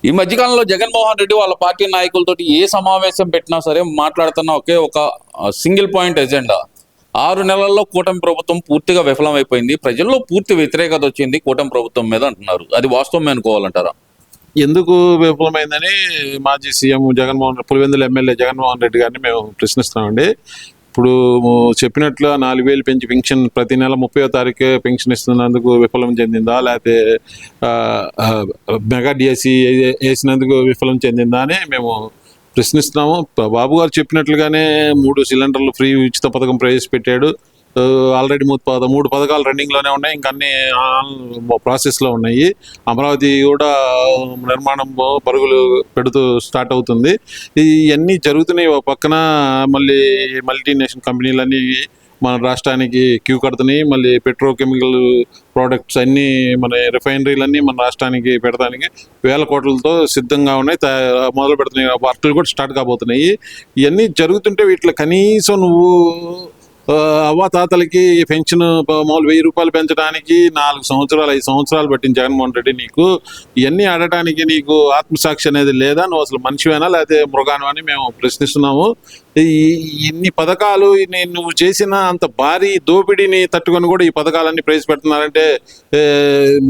ఈ మధ్యకాలంలో జగన్మోహన్ రెడ్డి వాళ్ళ పార్టీ నాయకులతోటి ఏ సమావేశం పెట్టినా సరే మాట్లాడుతున్న ఒకే ఒక సింగిల్ పాయింట్ ఎజెండా. 6 నెలల్లో కూటమి ప్రభుత్వం పూర్తిగా విఫలమైపోయింది, ప్రజల్లో పూర్తి వ్యతిరేకత వచ్చింది కూటమి ప్రభుత్వం మీద అంటున్నారు. అది వాస్తవం అనుకోవాలంటారా? ఎందుకు విఫలమైందని మాజీ సీఎం పులివెందుల ఎమ్మెల్యే జగన్మోహన్ రెడ్డి గారిని మేము ప్రశ్నిస్తున్నామండి. ఇప్పుడు చెప్పినట్లు 4,000 పెంచి పెన్షన్ ప్రతి నెల 30వ తారీఖు పెన్షన్ ఇస్తున్నందుకు విఫలం చెందిందా, లేకపోతే మెగా డిఎస్సి వేసినందుకు విఫలం చెందిందా అని మేము ప్రశ్నిస్తున్నాము. బాబు గారు చెప్పినట్లుగానే 3 సిలిండర్లు ఫ్రీ ఉచిత పథకం ప్రవేశపెట్టాడు. ఆల్రెడీ 3 పథకాలు రన్నింగ్లోనే ఉన్నాయి, ఇంకా అన్ని ప్రాసెస్లో ఉన్నాయి. అమరావతి కూడా నిర్మాణం పరుగులు పెడుతూ స్టార్ట్ అవుతుంది. ఇవన్నీ జరుగుతున్నాయి. ఒక పక్కన మళ్ళీ మల్టీనేషనల్ కంపెనీలన్నీ మన రాష్ట్రానికి క్యూ కడుతున్నాయి. మళ్ళీ పెట్రోకెమికల్ ప్రోడక్ట్స్ అన్నీ మన రిఫైనరీలన్నీ మన రాష్ట్రానికి పెడతానికి వేల కోట్లతో సిద్ధంగా ఉన్నాయి, మొదలు పెడుతున్నాయి. వర్కులు కూడా స్టార్ట్ కాబోతున్నాయి. ఇవన్నీ జరుగుతుంటే వీటిలో కనీసం నువ్వు అవ్వాతాతలకి పెన్షన్ మామూలు 1,000 రూపాయలు పెంచడానికి 4 సంవత్సరాలు 5 సంవత్సరాలు పట్టింది జగన్మోహన్ రెడ్డి. నీకు ఇవన్నీ ఆడటానికి నీకు ఆత్మసాక్షి అనేది లేదా? నువ్వు అసలు మనిషివేనా లేకపోతే మృగాను అని మేము ప్రశ్నిస్తున్నాము. ఇన్ని పథకాలు నువ్వు చేసిన అంత భారీ దోపిడీని తట్టుకొని కూడా ఈ పథకాలన్నీ ప్రవేశపెడుతున్నారంటే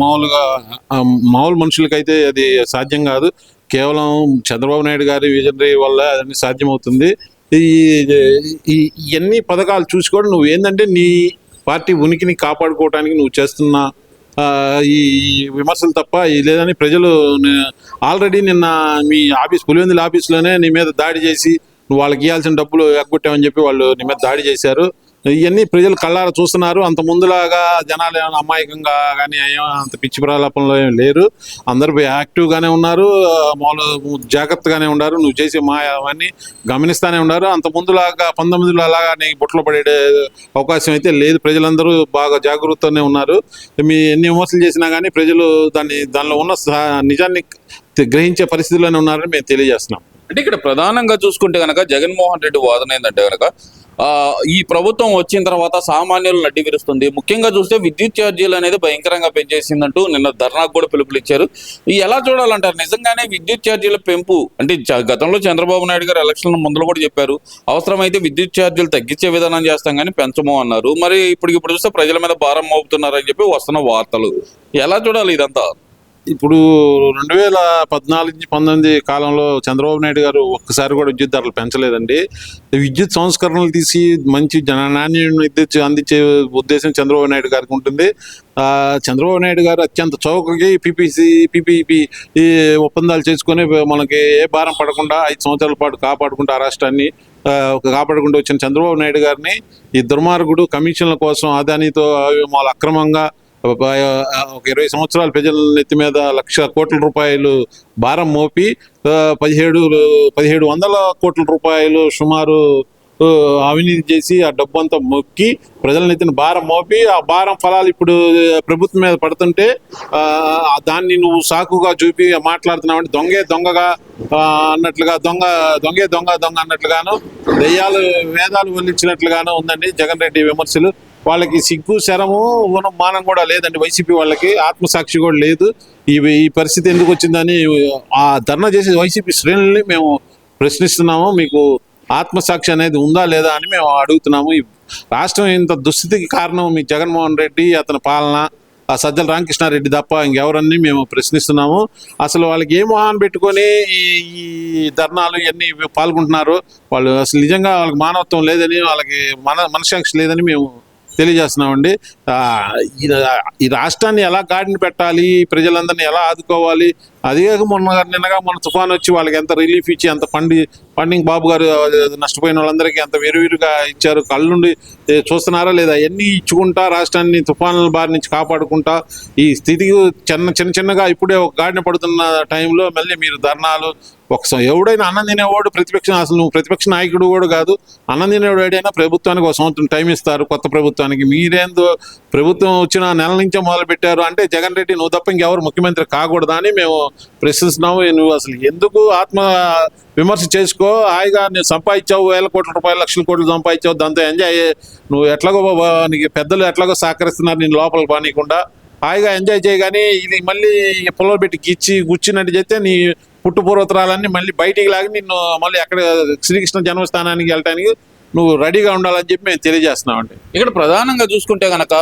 మామూలు మనుషులకైతే అది సాధ్యం కాదు. కేవలం చంద్రబాబు నాయుడు గారి విజనరీ వల్ల అదన్నీ సాధ్యమవుతుంది. ఇవన్నీ పథకాలు చూసి కూడా నువ్వు ఏంటంటే నీ పార్టీ ఉనికిని కాపాడుకోవడానికి నువ్వు చేస్తున్న ఈ విమర్శలు తప్ప లేదని ప్రజలు ఆల్రెడీ నిన్న మీ పులివెందుల ఆఫీస్లోనే నీ మీద దాడి చేసి నువ్వు వాళ్ళకి ఇవ్వాల్సిన డబ్బులు ఎగ్గొట్టామని చెప్పి వాళ్ళు నీ మీద దాడి చేశారు. ఇవన్నీ ప్రజలు కళ్ళారా చూస్తున్నారు. అంత ముందులాగా జనాలు ఏమైనా అమాయకంగా కానీ అంత పిచ్చి ప్రలాపంలో ఏమి లేరు. అందరూ యాక్టివ్గానే ఉన్నారు, మామూలు జాగ్రత్తగానే ఉన్నారు. నువ్వు చేసే అవన్నీ గమనిస్తూనే ఉన్నారు. అంత ముందులాగా 19లో అలాగా నీకు బుట్టలు పడే అవకాశం అయితే లేదు. ప్రజలందరూ బాగా జాగ్రత్తగానే ఉన్నారు. మీ ఎన్ని విమర్శలు చేసినా కానీ ప్రజలు దానిలో ఉన్న నిజాన్ని గ్రహించే పరిస్థితిలోనే ఉన్నారని మేము తెలియజేస్తున్నాం. అంటే ఇక్కడ ప్రధానంగా చూసుకుంటే కనుక జగన్మోహన్ రెడ్డి వాదన ఏంటంటే కనుక ఈ ప్రభుత్వం వచ్చిన తర్వాత సామాన్యులు నడ్డి విరుస్తుంది. ముఖ్యంగా చూస్తే విద్యుత్ ఛార్జీలు అనేది భయంకరంగా పెంచేసిందంటూ నిన్న ధర్నాకు కూడా పిలుపునిచ్చారు. ఎలా చూడాలంటారు? నిజంగానే విద్యుత్ ఛార్జీల పెంపు అంటే గతంలో చంద్రబాబు నాయుడు గారు ఎలక్షన్ ముందులో కూడా చెప్పారు, అవసరమైతే విద్యుత్ ఛార్జీలు తగ్గించే విధానం చేస్తాం కానీ పెంచము అన్నారు. మరి ఇప్పుడు చూస్తే ప్రజల మీద భారం మోపుతున్నారని చెప్పి వస్తున్న వార్తలు. ఎలా చూడాలి ఇదంతా? ఇప్పుడు 2014-19 కాలంలో చంద్రబాబు నాయుడు గారు ఒక్కసారి కూడా విద్యుత్ ధరలు పెంచలేదండి. విద్యుత్ సంస్కరణలు తీసి మంచి నాణ్యమైన విద్యుత్ అందించే ఉద్దేశం చంద్రబాబు నాయుడు గారికి ఉంటుంది. చంద్రబాబు నాయుడు గారు అత్యంత చౌకకి పీపీపీ ఈ ఒప్పందాలు చేసుకొని మనకి ఏ భారం పడకుండా 5 సంవత్సరాల పాటు కాపాడుకుంటూ ఆ రాష్ట్రాన్ని కాపాడుకుంటూ వచ్చిన చంద్రబాబు నాయుడు గారిని ఈ దుర్మార్గుడు కమిషన్ల కోసం అదానితో వాళ్ళ అక్రమంగా ఒక 20 సంవత్సరాల ప్రజల నెత్తి మీద 1,00,000 కోట్ల రూపాయలు భారం మోపి 1,700 కోట్ల రూపాయలు సుమారు అవినీతి చేసి ఆ డబ్బు అంతా మొక్కి ప్రజల నెత్తిన భారం మోపి ఆ భారం ఫలాలు ఇప్పుడు ప్రభుత్వం మీద పడుతుంటే దాన్ని నువ్వు సాకుగా చూపి మాట్లాడుతున్నావు. దొంగగా అన్నట్లుగా దొంగ అన్నట్లుగాను దెయ్యాలు వేదాలు వల్లించినట్లుగాను ఉందండి జగన్ రెడ్డి విమర్శలు. వాళ్ళకి సిగ్గు శరము మానం కూడా లేదండి. వైసీపీ వాళ్ళకి ఆత్మసాక్షి కూడా లేదు. ఈ పరిస్థితి ఎందుకు వచ్చిందని ఆ ధర్నా చేసే వైసీపీ శ్రేణుల్ని మేము ప్రశ్నిస్తున్నాము. మీకు ఆత్మసాక్షి అనేది ఉందా లేదా అని మేము అడుగుతున్నాము. ఈ రాష్ట్రం ఇంత దుస్థితికి కారణం మీ జగన్మోహన్ రెడ్డి, అతని పాలన, ఆ సజ్జల రామకృష్ణారెడ్డి తప్ప ఇంకెవరన్నీ మేము ప్రశ్నిస్తున్నాము. అసలు వాళ్ళకి ఏ మొహాన్ని పెట్టుకొని ఈ ధర్నాలు ఇవన్నీ పాల్గొంటున్నారు? వాళ్ళు అసలు నిజంగా వాళ్ళకి మానవత్వం లేదని, వాళ్ళకి మనసాక్షి లేదని మేము తెలియజేస్తున్నామండి. ఈ రాష్ట్రాన్ని ఎలా గాడిని పెట్టాలి, ప్రజలందరినీ ఎలా ఆదుకోవాలి, అదే నిన్నగా తుఫాన్ వచ్చి వాళ్ళకి ఎంత రిలీఫ్ ఇచ్చి ఎంత ఫండింగ్ బాబు గారు నష్టపోయిన వాళ్ళందరికీ ఎంత విరువిరుగా ఇచ్చారు. కళ్ళుండి చూస్తున్నారా లేదా? ఎన్ని ఇచ్చుకుంటా రాష్ట్రాన్ని తుఫానుల బారి నుంచి కాపాడుకుంటా ఈ స్థితికి చిన్నగా ఇప్పుడే ఒక గాడిన పడుతున్న టైంలో మళ్ళీ మీరు ధర్నాలు. ఎవడైనా అన్నం తినేవాడు ప్రతిపక్షం, అసలు నువ్వు ప్రతిపక్ష నాయకుడు కూడా కాదు, అన్నం తినేవాడు ఏడైనా ప్రభుత్వానికి 1 సంవత్సరం టైం ఇస్తారు. కొత్త ప్రభుత్వానికి మీరేందో ప్రభుత్వం వచ్చిన నెల నుంచే మొదలు పెట్టారు అంటే జగన్ రెడ్డి నువ్వు తప్ప ఇంకెవరు ముఖ్యమంత్రి కాకూడదా అని మేము ప్రశ్నిస్తున్నాము. నువ్వు అసలు ఎందుకు ఆత్మ విమర్శ చేసుకో. హాయిగా నువ్వు సంపాదించావు 1,000 కోట్ల రూపాయలు 1,00,000 కోట్లు సంపాదించావు, దాంతో ఎంజాయ్. నువ్వు ఎట్లాగో నీకు పెద్దలు ఎట్లాగో సహకరిస్తున్నారు నేను లోపలికి పానీయకుండా. హాయిగా ఎంజాయ్ చేయగాని ఇది మళ్ళీ పొలం పెట్టి గుచ్చినట్టు చేస్తే నీ పుట్టు పూర్వతరాలన్నీ మళ్ళీ బయటికి లాగి నిన్ను మళ్ళీ అక్కడ శ్రీకృష్ణ జన్మస్థానానికి వెళ్ళటానికి నువ్వు రెడీగా ఉండాలని చెప్పి మేము తెలియజేస్తున్నామండి. ఇక్కడ ప్రధానంగా చూసుకుంటే గనక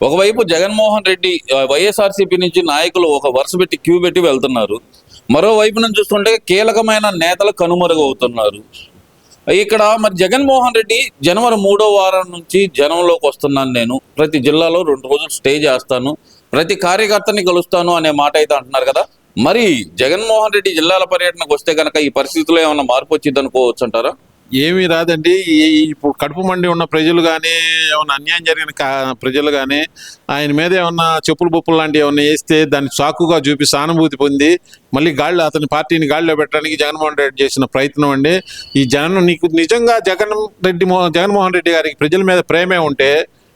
ఒకవైపు జగన్మోహన్ రెడ్డి వైఎస్ఆర్సీపీ నుంచి నాయకులు ఒక వరుస పెట్టి క్యూ పెట్టి వెళ్తున్నారు, మరోవైపు నుంచి చూస్తుంటే కీలకమైన నేతలు కనుమరుగవుతున్నారు. ఇక్కడ మరి జగన్మోహన్ రెడ్డి జనవరి 3వ వారం నుంచి జనంలోకి వస్తున్నాను, నేను ప్రతి జిల్లాలో 2 రోజులు స్టే చేస్తాను, ప్రతి కార్యకర్తని కలుస్తాను అనే మాట అయితే అంటున్నారు కదా. మరి జగన్మోహన్ రెడ్డి జిల్లాల పర్యటనకు వస్తే కనుక ఈ పరిస్థితుల్లో ఏమైనా మార్పు వచ్చింది అనుకోవచ్చు అంటారా? ఏమీ రాదండి. ఇప్పుడు కడుపు మండి ఉన్న ప్రజలు కానీ ఏమన్నా అన్యాయం జరిగిన ప్రజలు కానీ ఆయన మీద ఏమన్నా చెప్పులు బొప్పులు లాంటివి ఏమన్నా వేస్తే దాన్ని సాకుగా చూపి సానుభూతి పొంది మళ్ళీ అతని పార్టీని గాడిలో పెట్టడానికి జగన్మోహన్ రెడ్డి చేసిన ప్రయత్నం అండి. ఈ నీకు నిజంగా జగన్మోహన్ రెడ్డి గారికి ప్రజల మీద ప్రేమే ఉంటే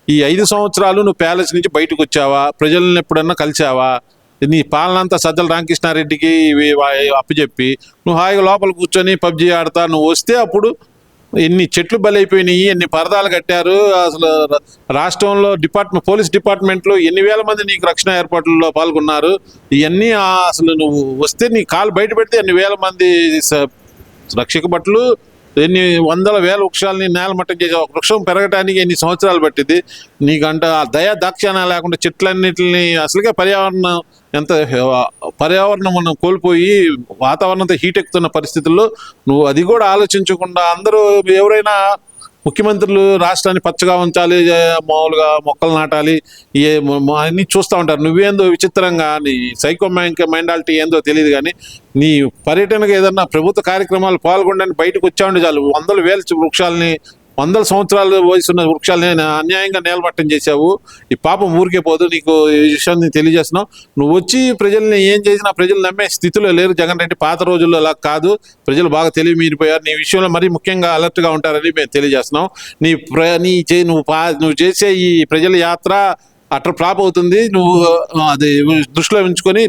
ఈ 5 సంవత్సరాలు నువ్వు ప్యాలెస్ నుంచి బయటకు వచ్చావా? ప్రజల్ని ఎప్పుడన్నా కలిసావా? నీ పాలనంతా సజ్జల రామకృష్ణారెడ్డికి అప్పచెప్పి నువ్వు హాయిగా లోపల కూర్చొని పబ్జీ ఆడతా నువ్వు వస్తే అప్పుడు ఎన్ని చెట్లు బలైపోయినాయి, ఎన్ని పరదాలు కట్టారు, అసలు రాష్ట్రంలో పోలీస్ డిపార్ట్మెంట్లో ఎన్ని వేల మంది నీకు రక్షణ ఏర్పాట్లలో పాల్గొన్నారు. ఇవన్నీ అసలు నువ్వు వస్తే నీ కాలు బయట పెడితే ఎన్ని వేల మంది రక్షక భటులు, ఎన్ని వందల వేల వృక్షాలని నేలమట్టం చేసే ఒక వృక్షం పెరగడానికి ఎన్ని సంవత్సరాలు పట్టింది. నీకంట దయా దాక్షాణ లేకుండా చెట్లన్నిటిని అసలుగా పర్యావరణం మనం కోల్పోయి వాతావరణంతో హీట్ ఎక్కుతున్న పరిస్థితుల్లో నువ్వు అది కూడా ఆలోచించకుండా అందరూ ఎవరైనా ముఖ్యమంత్రులు రాష్ట్రాన్ని పచ్చగా ఉంచాలి, మామూలుగా మొక్కలు నాటాలి, అన్నీ చూస్తూ ఉంటారు. నువ్వేందో విచిత్రంగా నీ సైకో మైండాలిటీ ఏందో తెలియదు కానీ నీ పర్యటనకు ఏదన్నా ప్రభుత్వ కార్యక్రమాలు పాల్గొనడానికి బయటకు వచ్చామంటే చాలు 100,000 వృక్షాలని 100 సంవత్సరాల వయసున్న వృక్షాలని అన్యాయంగా నేలమట్టం చేశావు. ఈ పాపం ఊరికే పోదు. నీకు ఈ విషయాన్ని తెలియజేస్తున్నావు. నువ్వు వచ్చి ప్రజల్ని ఏం చేసినా ప్రజలు నమ్మే స్థితిలో లేరు జగన్ రెడ్డి. పాత రోజుల్లో అలా కాదు, ప్రజలు బాగా తెలివి మీరిపోయారు. నీ విషయంలో మరీ ముఖ్యంగా అలర్ట్గా ఉంటారని మేము తెలియజేస్తున్నాం. నువ్వు చేసే ఈ ప్రజల యాత్ర అట్లా ఫ్లాప్ అవుతుంది. నువ్వు అది దృష్టిలో ఉంచుకొని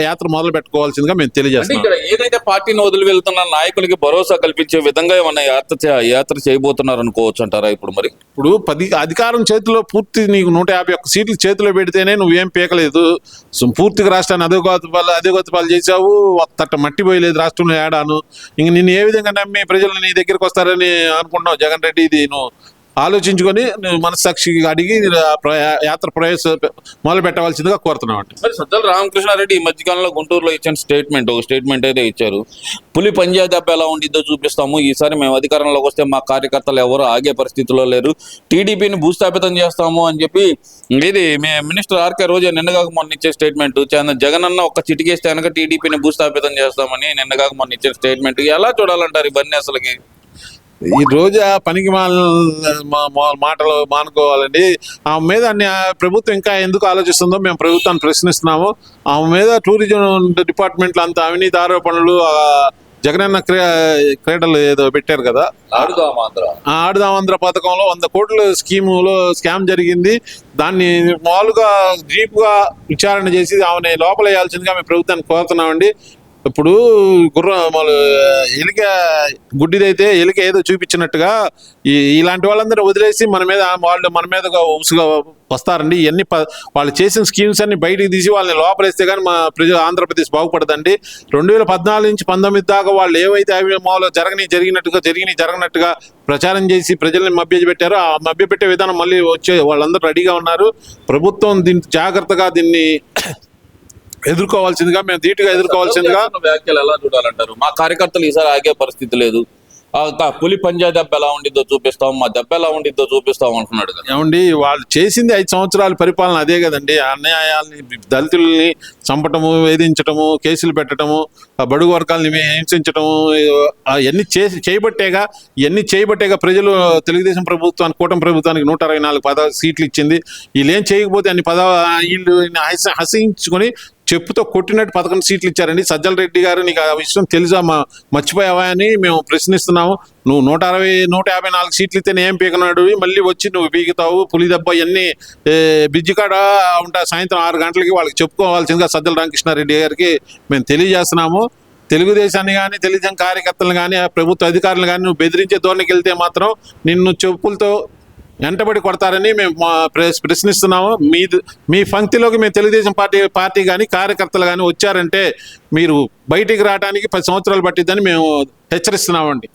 యాత్ర మొదలు పెట్టుకోవాల్సిందిగా మేము తెలియజేస్తాం. ఇక్కడ ఏదైతే పార్టీని వదిలి వెళ్తున్న నాయకులకి భరోసా కల్పించే విధంగా ఏమన్నా యాత్ర చేయబోతున్నారు అనుకోవచ్చు అంటారా? ఇప్పుడు 10 అధికారం చేతిలో పూర్తి నీకు 151 సీట్లు చేతిలో పెడితేనే నువ్వేం పీకలేదు. పూర్తిగా రాష్ట్రాన్ని అధోగతిపాలు చేశావు. తట్ట మట్టి పోయలేదు రాష్ట్రంలో ఏడాను. ఇంక నిన్ను ఏ విధంగా నమ్మి ప్రజలు నీ దగ్గరికి వస్తారని అనుకుంటున్నావు జగన్ రెడ్డి? ఇది నువ్వు ఆలోచించుకొని మనస్సాక్షికి అడిగి యాత్ర మొదలు పెట్టవలసిందిగా కోరుతున్నాం అండి. మరి సజ్జల రామకృష్ణారెడ్డి ఈ మధ్యకాలంలో గుంటూరులో ఇచ్చిన స్టేట్మెంట్ అయితే ఇచ్చారు. పులి పంజా దెబ్బ ఎలా ఉండిద్దో చూపిస్తాము, ఈసారి మేము అధికారంలోకి వస్తే మా కార్యకర్తలు ఎవరు ఆగే పరిస్థితిలో లేరు, టీడీపీని భూస్థాపితం చేస్తాము అని చెప్పి ఇది మినిస్టర్ ఆర్కే రోజా నిన్నగాక మొన్న ఇచ్చే స్టేట్మెంట్. జగన్ అన్న ఒక్క చిటికేస్తే కనుక టీడీపీని భూస్థాపితం చేస్తామని నిన్నగాక మొన్న ఇచ్చే స్టేట్మెంట్ ఎలా చూడాలంటారు ఇవన్నీ? అసలుకి ఈ రోజా పనికి మాటలు మానుకోవాలండి. ఆమె మీద ప్రభుత్వం ఇంకా ఎందుకు ఆలోచిస్తుందో మేము ప్రభుత్వాన్ని ప్రశ్నిస్తున్నాము. ఆమె మీద టూరిజం డిపార్ట్మెంట్లో అంత అవినీతి ఆరోపణలు, జగనన్న క్రీడలు ఏదో పెట్టారు కదా, ఆడుదాం ఆంధ్ర పథకంలో 100 కోట్ల స్కామ్ జరిగింది. దాన్ని మామూలుగా డీప్గా విచారణ చేసి ఆమెని లోపల వేయాల్సిందిగా మేము ప్రభుత్వాన్ని కోరుతున్నామండి. ఇప్పుడు ఎలిక గుడ్డిదైతే ఎలిక ఏదో చూపించినట్టుగా ఇలాంటి వాళ్ళందరూ వదిలేసి మన మీద ఉసుగా వస్తారండి. ఇవన్నీ వాళ్ళు చేసిన స్కీమ్స్ అన్ని బయటికి తీసి వాళ్ళని లోపలేస్తే కానీ మా ఆంధ్రప్రదేశ్ బాగుపడదండి. 2014 నుంచి 19 దాకా వాళ్ళు ఏవైతే మామూలుగా జరగనట్టుగా ప్రచారం చేసి ప్రజల్ని మభ్యపెట్టారో ఆ మభ్యపెట్టే విధానం మళ్ళీ వచ్చే వాళ్ళందరూ రెడీగా ఉన్నారు. ప్రభుత్వం జాగ్రత్తగా దీన్ని ఎదుర్కోవాల్సిందిగా, మేము ధీటుగా ఎదుర్కోవాల్సిందిగా. వ్యాఖ్యలు ఎలా చూడాలంటారు? మా కార్యకర్తలు ఈసారి ఆగే పరిస్థితి లేదు, పులి పంజా దెబ్బ ఎలా ఉండిద్దో చూపిస్తాం, మా దెబ్బ ఎలా ఉండిద్దో చూపిస్తాం అంటున్నాడు కదా. ఏమండి, వాళ్ళు చేసింది 5 సంవత్సరాల పరిపాలన అదే కదండి. అన్యాయాల్ని, దళితుల్ని చంపటము, వేధించటము, కేసులు పెట్టడము, బడుగు వర్గాలని హింసించటము, అవన్నీ చేయబట్టేగా ప్రజలు తెలుగుదేశం ప్రభుత్వానికి, కూటమి ప్రభుత్వానికి 164 సీట్లు ఇచ్చింది. వీళ్ళు ఏం చేయకపోతే వీళ్ళు హసించుకొని చెప్పుతో కొట్టినట్టు 11 సీట్లు ఇచ్చారండి. సజ్జల రెడ్డి గారు నీకు ఆ విషయం తెలుసా? మర్చిపోయావా అని మేము ప్రశ్నిస్తున్నాము. నువ్వు 154 సీట్లు ఇస్తేనే ఏం పీకనాడు, మళ్ళీ వచ్చి నువ్వు పీకుతావు. పులి దెబ్బ ఇవన్నీ బ్రిడ్జి కాడ ఉంటా సాయంత్రం 6 గంటలకి వాళ్ళకి చెప్పుకోవాల్సిందిగా సజ్జల రామకృష్ణారెడ్డి గారికి మేము తెలియజేస్తున్నాము. తెలుగుదేశాన్ని కానీ, తెలుగుదేశం కార్యకర్తలను కానీ, ప్రభుత్వ అధికారులు కానీ నువ్వు బెదిరించే ధోరణికి వెళ్తే మాత్రం నిన్ను చెప్పులతో వెంటబడి కొడతారని మేము ప్రశ్నిస్తున్నాము. మీ పంక్తిలోకి మేము తెలుగుదేశం పార్టీ కానీ కార్యకర్తలు కానీ వచ్చారంటే మీరు బయటికి రావడానికి 10 సంవత్సరాలు పట్టిద్దని మేము హెచ్చరిస్తున్నామండి.